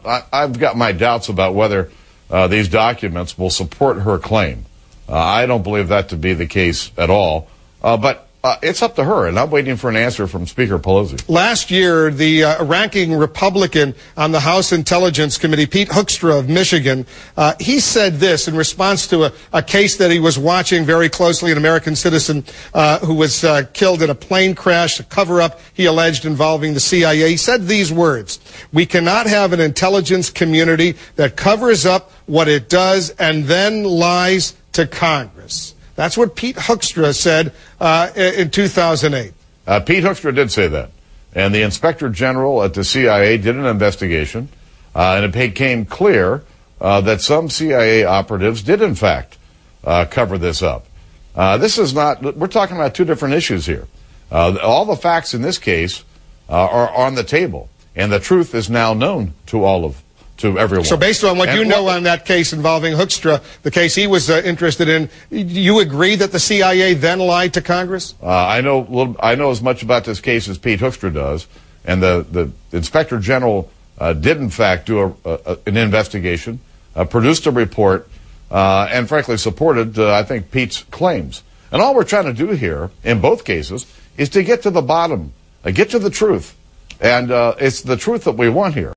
I've got my doubts about whether these documents will support her claim. I don't believe that to be the case at all. But it's up to her, and I'm waiting for an answer from Speaker Pelosi. Last year, the ranking Republican on the House Intelligence Committee, Pete Hoekstra of Michigan, he said this in response to a case that he was watching very closely, an American citizen who was killed in a plane crash, a cover-up, he alleged, involving the CIA. He said these words: "We cannot have an intelligence community that covers up what it does and then lies to Congress." That's what Pete Hoekstra said in 2008. Pete Hoekstra did say that. And the Inspector General at the CIA did an investigation, and it became clear that some CIA operatives did, in fact, cover this up. This is not, we're talking about two different issues here. All the facts in this case are on the table, and the truth is now known to everyone. So based on what you know on that case involving Hoekstra, the case he was interested in, you agree that the CIA then lied to Congress? I know as much about this case as Pete Hoekstra does, and the Inspector General did in fact do an investigation, produced a report, and frankly supported, I think, Pete's claims. And all we're trying to do here, in both cases, is to get to the bottom, get to the truth. And it's the truth that we want here.